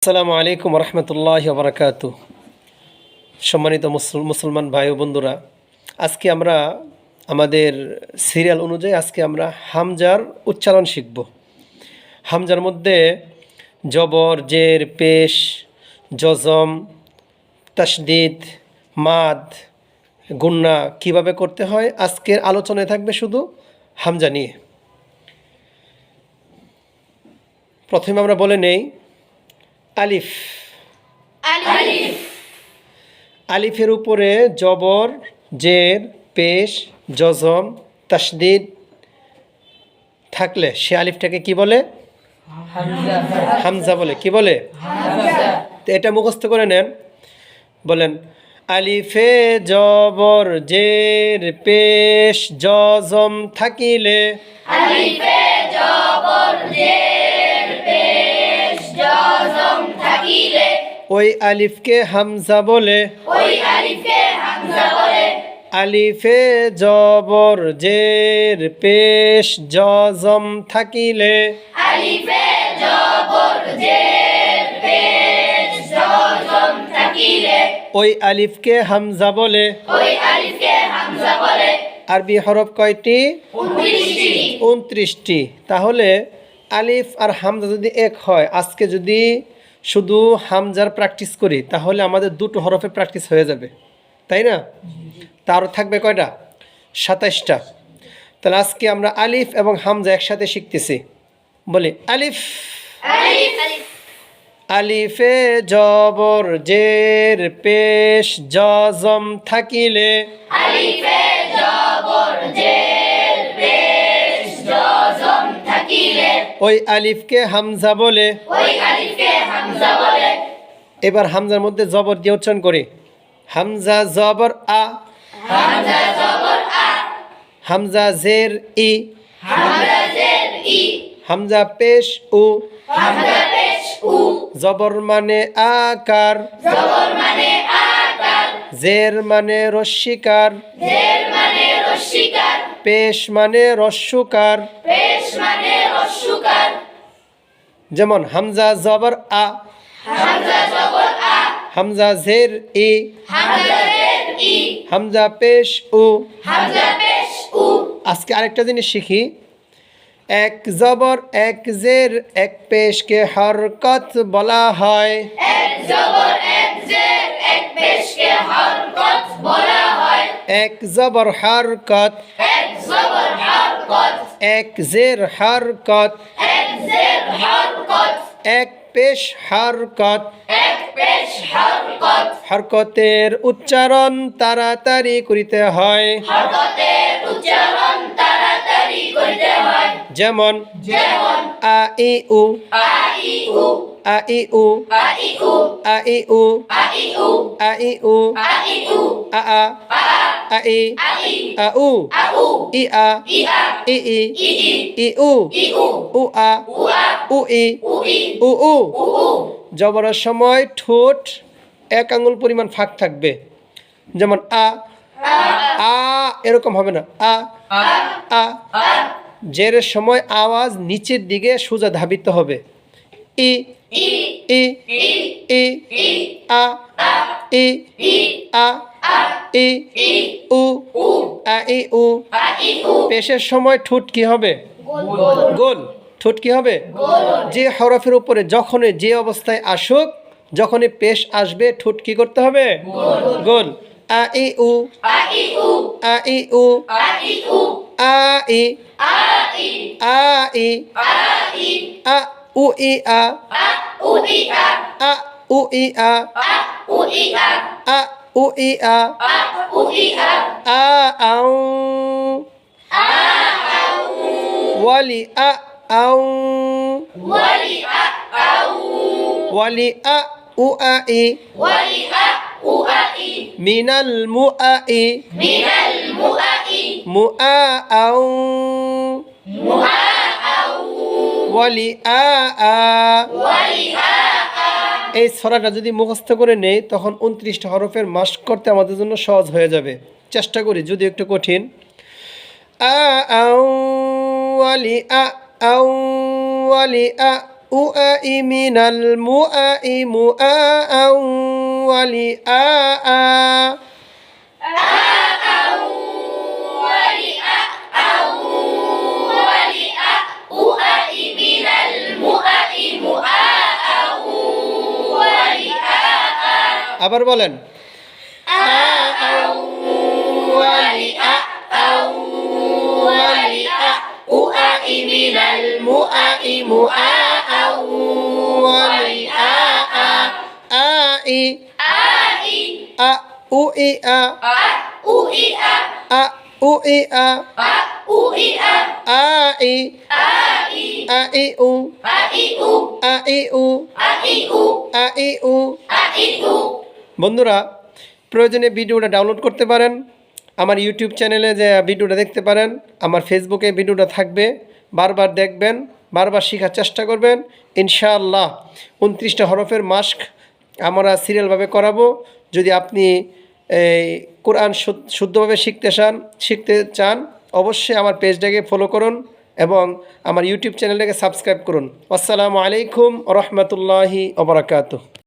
আসসালামু আলাইকুম রহমতুল্লাহ বারাকাতু। সম্মানিত মুসলমান ভাই ও বন্ধুরা, আজকে আমরা আমাদের সিরিয়াল অনুযায়ী আজকে আমরা হামজার উচ্চারণ শিখব। হামজার মধ্যে জবর, জের, পেশ, জজম, তাসদিদ, মাদ, গুন্না কিভাবে করতে হয় আজকের আলোচনায় থাকবে শুধু হামজা নিয়ে। প্রথমে আমরা বলে নেই আলিফ। আলিফের উপরে জবর, জের, পেশ, জজম, তাসদিদ থাকলে সে আলিফটাকে কি বলে? হামজা বলে। কি বলে? তো এটা মুখস্থ করে নেন। বলেন আলিফে জবর, জের, পেশ, জজম থাকিলে আলিফে জবর জের পেশ জজম থাকিলে ওই আলিফকে হামজা বলে। ওই আলিফকে হামজা বলে। আলিফে জবর, জের, পেশ, জজম থাকিলে আলিফে জবর জের পেশ জজম থাকিলে ওই আলিফকে হামজা বলে। ওই আলিফকে হামজা বলে। আরবি হরফ কয়টি? 29টি। 29টি। তাহলে আলিফ আর হামজা যদি এক হয়, আজকে যদি শুধু হামজার প্র্যাকটিস করি তাহলে আমাদের দুটো হরফে প্র্যাকটিস হয়ে যাবে, তাই না? তারও থাকবে কয়টা? 27টা। তাহলে আজকে আমরা আলিফ এবং হামজা একসাথে শিখতেছি। বলি আলিফ। আলিফ আলিফে জবর, জের, পেশ, জজম থাকিলে আলিফে জবর জের পেশ জজম থাকিলে ওই আলিফকে হামজা বলে। ওই আলিফকে হামজা বলে। এবার হামজার মধ্যে জবর দিয়ে উচ্চারণ করি। হামজা জবর আ, হামজা জবর আ, হামজা জের ই, হামজা জের ই, হামজা পেশ উ। হামজা পেশ উ, জবর মানে আকার, জবর মানে আকার, জের মানে রস্যিকার, জের মানে রস্যিকার, পেশ মানে রস্যকার। পেশ মানে রস্যকার। যেমন হামজা জবর আ, হামজা জবর আ, হামজা জের ই, হামজা জের ই, হামজা পেশ উ। হামজা পেশ উ। আজকে আরেকটা জিনিস শিখি। এক জবর, এক জের, এক পেশকে হরকত বলা হয়। এক জবর এক জের এক পেশকে হরকত বলা হয়। এক জবর হরকত, এক জবর হরকত, এক জের হরকত, এক জের হরকত, এক পেশ হরকত। এক পেশ হরকত। হরকতের উচ্চারণ তাড়াতাড়ি করিতে হয়। হরকতের উচ্চারণ তাড়াতাড়ি করিতে হয়। যেমন যেমন আ ই উ, আ ই উ, আ ই উ, আ ই উ, আ ই উ, আ ই উ, আ ই উ, আ ই উ, আ আ, আ আ ই, আ ই, আ উ, আ উ, ই আ, ই আ, ই ই, ই ই, ই উ, ই উ, উ আ, উ আ, উ ই, উ ই, উ উ। উ উ। জবরের সময় ঠোঁট 1 আঙুল পরিমাণ ফাঁক থাকবে। যেমন আ, আ এরকম হবে না, আ আ। জেরের সময় আওয়াজ নিচের দিকে সোজা ধাবিত হবে। ই ই, ই ই, ই, ই, আ ই, ই, আ আ, ই, ই, উ, উ, আ ই উ। আ ই উ। পেশের সময় ঠোঁট কি হবে? গোল। ঠোঁট কি হবে? যে হরফের উপরে যখনই যে অবস্থায় আসুক, যখনই পেশ আসবে ঠোঁট কি করতে হবে? গোল। আ ই উ, আ ই উ, আ ই উ, আ ই উ, আ ই, আ ই, আ ই, আ ই, আ উ ই আ, আ উ ই আ, আ উ ই আ, আ উ ই আ, আ উ ই আ, আ উ ই আ, আ আউ, আ আউ, ওয়ালি আ আউ, ওয়ালি আ আউ, ওয়ালি আ উ আ ই, ওয়ালি আ উ আ ই, মিনাল মু আ ই, মিনাল মু আ ই, মু আ আউ, মু আ আউ, ওয়ালি আ আ। ওয়ালি আ আ। এই ছড়াটা যদি মুখস্থ করে নেই তখন 29টা হরফের মাস্ক করতে আমাদের জন্য সহজ হয়ে যাবে। চেষ্টা করি, যদি একটু কঠিন। আ আউ, ওয়ালি আ আউ, ওয়ালি আ উআই মিনাল মুআই মুআআউ ওয়ালি আআ আবার বলেন আই আ উই আ আ উই আ আই আই উ আই উ আই উ। বন্ধুরা, প্রয়োজনে ভিডিওটা ডাউনলোড করতে পারেন, আমার ইউটিউব চ্যানেলে যে ভিডিওটা দেখতে পারেন, আমার ফেসবুকে ভিডিওটা থাকবে, বারবার দেখবেন, বারবার শেখার চেষ্টা করবেন। ইনশাআল্লাহ 29টা হরফের মাস্ক আমরা সিরিয়ালভাবে করাবো। যদি আপনি এই কোরআন শুদ্ধভাবে শিখতে চান অবশ্যই আমার পেজটাকে ফলো করুন এবং আমার ইউটিউব চ্যানেলটাকে সাবস্ক্রাইব করুন। আসসালামু আলাইকুম ওয়া রাহমাতুল্লাহি ওয়া বারাকাতুহু।